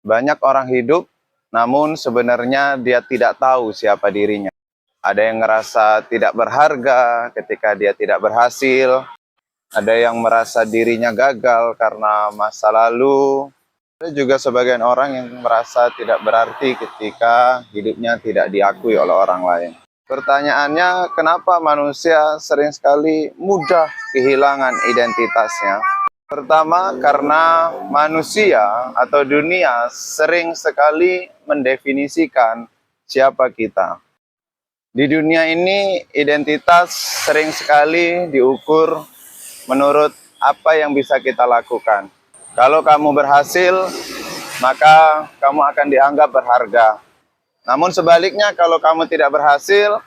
Banyak orang hidup, namun sebenarnya dia tidak tahu siapa dirinya. Ada yang merasa tidak berharga ketika dia tidak berhasil. Ada yang merasa dirinya gagal karena masa lalu. Ada juga sebagian orang yang merasa tidak berarti ketika hidupnya tidak diakui oleh orang lain. Pertanyaannya, kenapa manusia sering sekali mudah kehilangan identitasnya? Pertama, karena manusia atau dunia sering sekali mendefinisikan siapa kita. Di dunia ini, identitas sering sekali diukur menurut apa yang bisa kita lakukan. Kalau kamu berhasil, maka kamu akan dianggap berharga. Namun sebaliknya, kalau kamu tidak berhasil,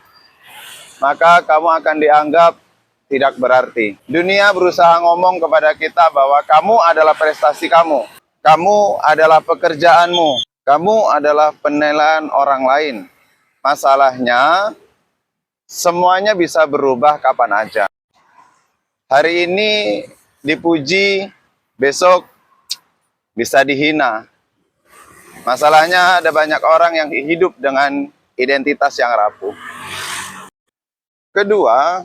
maka kamu akan dianggap tidak berarti. Dunia berusaha ngomong kepada kita bahwa kamu adalah prestasi kamu. Kamu adalah pekerjaanmu. Kamu adalah penilaian orang lain. Masalahnya, semuanya bisa berubah kapan aja. Hari ini dipuji, besok bisa dihina. Masalahnya ada banyak orang yang hidup dengan identitas yang rapuh. Kedua,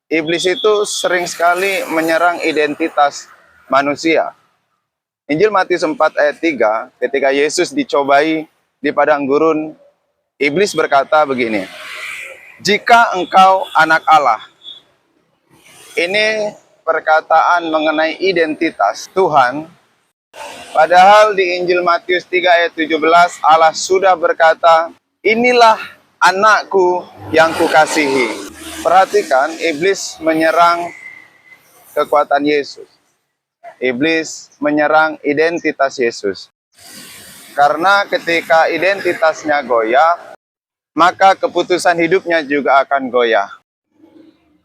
iblis itu sering sekali menyerang identitas manusia. Injil Matius 4 ayat 3, ketika Yesus dicobai di padang gurun, iblis berkata begini, "Jika engkau anak Allah." Ini perkataan mengenai identitas Tuhan. Padahal di Injil Matius 3 ayat 17, Allah sudah berkata, "Inilah anakku yang kukasihi." Perhatikan, iblis menyerang kekuatan Yesus. Iblis menyerang identitas Yesus. Karena ketika identitasnya goyah, maka keputusan hidupnya juga akan goyah.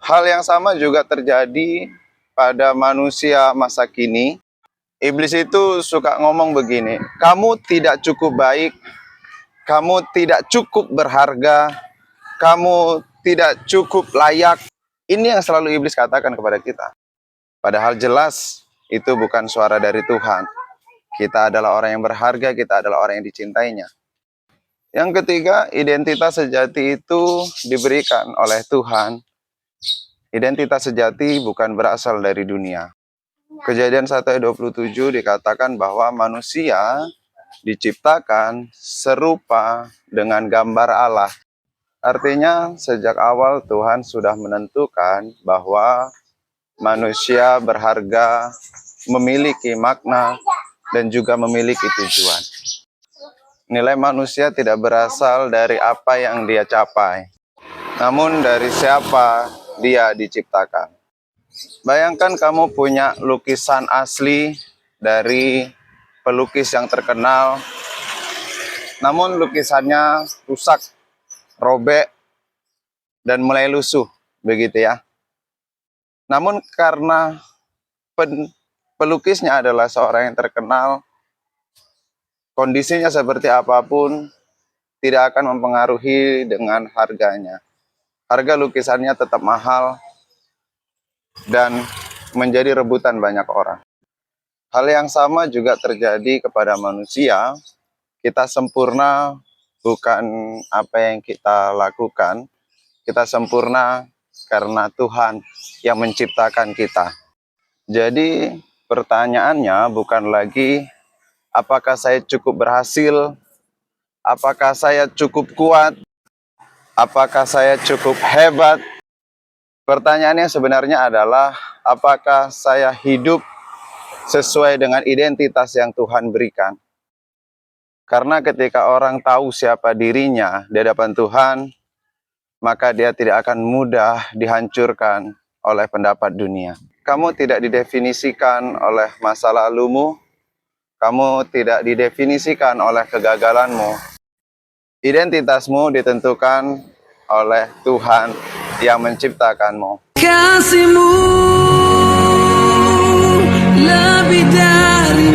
Hal yang sama juga terjadi pada manusia masa kini. Iblis itu suka ngomong begini, "Kamu tidak cukup baik, kamu tidak cukup berharga, kamu tidak cukup layak." Ini yang selalu iblis katakan kepada kita. Padahal jelas itu bukan suara dari Tuhan. Kita adalah orang yang berharga, kita adalah orang yang dicintainya. Yang ketiga, identitas sejati itu diberikan oleh Tuhan. Identitas sejati bukan berasal dari dunia. Kejadian 1 ayat 27 dikatakan bahwa manusia diciptakan serupa dengan gambar Allah. Artinya sejak awal Tuhan sudah menentukan bahwa manusia berharga, memiliki makna, dan juga memiliki tujuan. Nilai manusia tidak berasal dari apa yang dia capai, namun dari siapa dia diciptakan. Bayangkan kamu punya lukisan asli dari pelukis yang terkenal, namun lukisannya rusak, robek, dan mulai lusuh, begitu ya. Namun karena pelukisnya adalah seorang yang terkenal, kondisinya seperti apapun tidak akan mempengaruhi dengan harganya. Harga lukisannya tetap mahal dan menjadi rebutan banyak orang. Hal yang sama juga terjadi kepada manusia. Kita sempurna bukan apa yang kita lakukan. Kita sempurna karena Tuhan yang menciptakan kita. Jadi pertanyaannya bukan lagi apakah saya cukup berhasil, apakah saya cukup kuat, apakah saya cukup hebat. Pertanyaannya sebenarnya adalah apakah saya hidup sesuai dengan identitas yang Tuhan berikan. Karena ketika orang tahu siapa dirinya di hadapan Tuhan, maka dia tidak akan mudah dihancurkan oleh pendapat dunia. Kamu tidak didefinisikan oleh masa lalumu, kamu tidak didefinisikan oleh kegagalanmu. Identitasmu ditentukan oleh Tuhan yang menciptakanmu. Kasih-Mu lebih dari